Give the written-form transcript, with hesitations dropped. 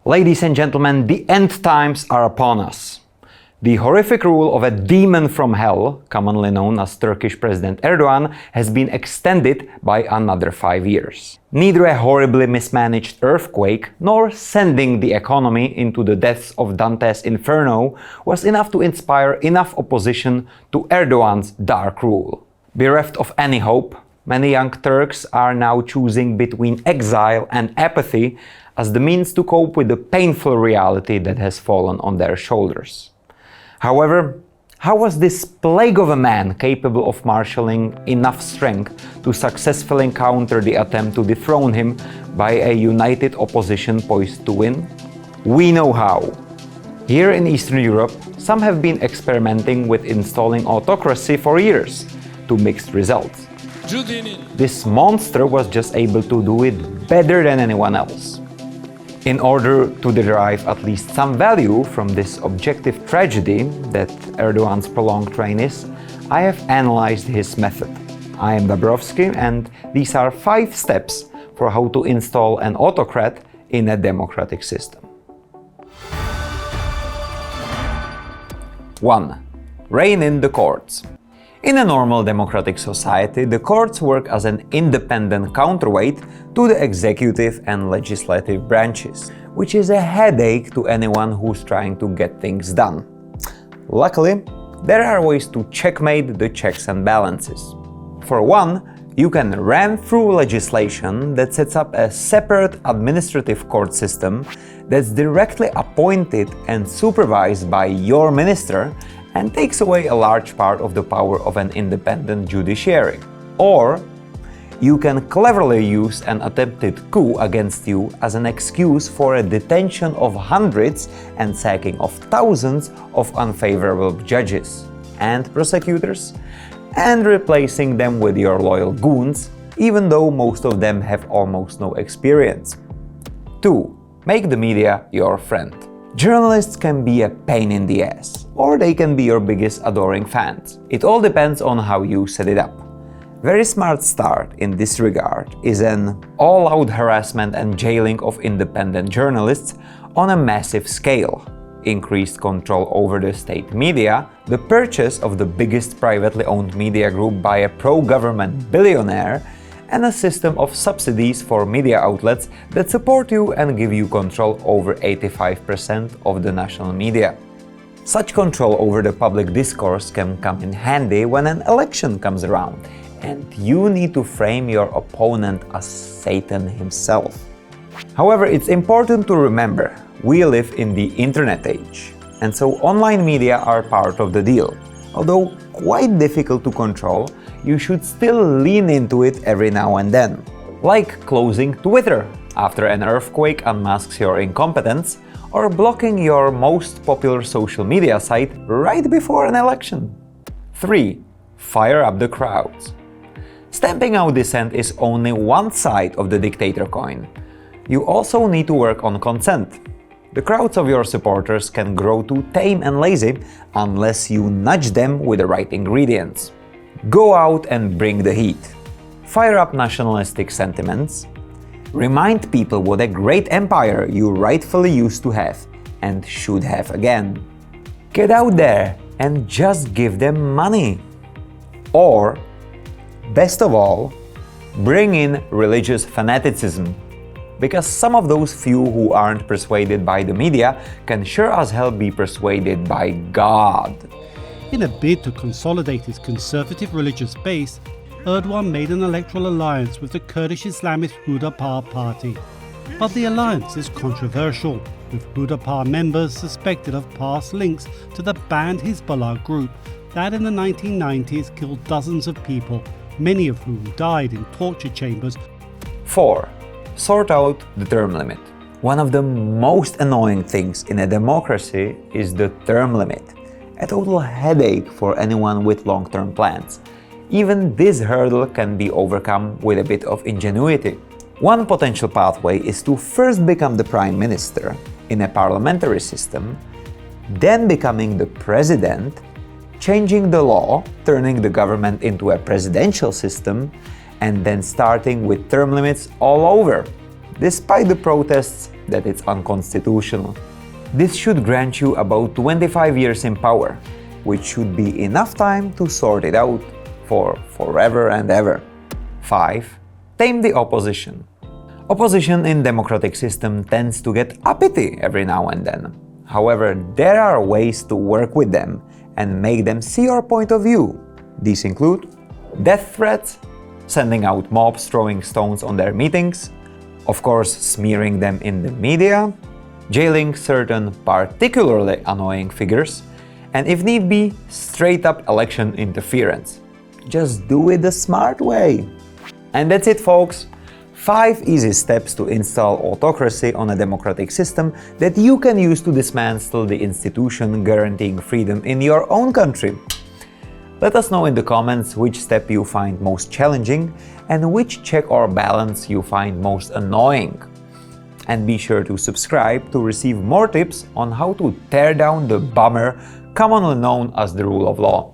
Ladies and gentlemen, the end times are upon us. The horrific rule of a demon from hell, commonly known as Turkish President Erdogan, has been extended by another 5 years. Neither a horribly mismanaged earthquake nor sending the economy into the depths of Dante's Inferno was enough to inspire enough opposition to Erdogan's dark rule. Bereft of any hope, many young Turks are now choosing between exile and apathy as the means to cope with the painful reality that has fallen on their shoulders. However, how was this plague of a man capable of marshalling enough strength to successfully counter the attempt to dethrone him by a united opposition poised to win? We know how. Here in Eastern Europe, some have been experimenting with installing autocracy for years, to mixed results. This monster was just able to do it better than anyone else. In order to derive at least some value from this objective tragedy that Erdogan's prolonged reign is, I have analyzed his method. I am Dabrowski, and these are 5 steps for how to install an autocrat in a democratic system. 1. Rein in the courts. In a normal democratic society, the courts work as an independent counterweight to the executive and legislative branches, which is a headache to anyone who's trying to get things done. Luckily, there are ways to checkmate the checks and balances. For one, you can ram through legislation that sets up a separate administrative court system that's directly appointed and supervised by your minister and takes away a large part of the power of an independent judiciary. Or you can cleverly use an attempted coup against you as an excuse for a detention of hundreds and sacking of thousands of unfavorable judges and prosecutors, and replacing them with your loyal goons, even though most of them have almost no experience. 2. Make the media your friend. Journalists can be a pain in the ass, or they can be your biggest adoring fans. It all depends on how you set it up. Very smart start in this regard is an all-out harassment and jailing of independent journalists on a massive scale, increased control over the state media, the purchase of the biggest privately owned media group by a pro-government billionaire, and a system of subsidies for media outlets that support you and give you control over 85% of the national media. Such control over the public discourse can come in handy when an election comes around, and you need to frame your opponent as Satan himself. However, it's important to remember, we live in the internet age, and so online media are part of the deal. Although quite difficult to control, you should still lean into it every now and then. Like closing Twitter after an earthquake unmasks your incompetence, or blocking your most popular social media site right before an election. 3. Fire up the crowds. Stamping out dissent is only one side of the dictator coin. You also need to work on consent. The crowds of your supporters can grow too tame and lazy unless you nudge them with the right ingredients. Go out and bring the heat. Fire up nationalistic sentiments. Remind people what a great empire you rightfully used to have and should have again. Get out there and just give them money. Or, best of all, bring in religious fanaticism. Because some of those few who aren't persuaded by the media can sure as hell be persuaded by God. In a bid to consolidate his conservative religious base, Erdogan made an electoral alliance with the Kurdish Islamist Hudapar party. But the alliance is controversial, with Hudapar members suspected of past links to the banned Hezbollah group that in the 1990s killed dozens of people, many of whom died in torture chambers. 4. Sort out the term limit. One of the most annoying things in a democracy is the term limit. A total headache for anyone with long-term plans. Even this hurdle can be overcome with a bit of ingenuity. One potential pathway is to first become the prime minister in a parliamentary system, then becoming the president, changing the law, turning the government into a presidential system, and then starting with term limits all over. Despite the protests, that it's unconstitutional. This should grant you about 25 years in power, which should be enough time to sort it out for forever and ever. 5. Tame the opposition. Opposition in democratic system tends to get uppity every now and then. However, there are ways to work with them and make them see your point of view. These include death threats, sending out mobs throwing stones on their meetings, of course smearing them in the media, jailing certain particularly annoying figures, and if need be, straight-up election interference. Just do it the smart way. And that's it, folks. 5 easy steps to install autocracy on a democratic system that you can use to dismantle the institution guaranteeing freedom in your own country. Let us know in the comments which step you find most challenging and which check or balance you find most annoying. And be sure to subscribe to receive more tips on how to tear down the bummer commonly known as the rule of law.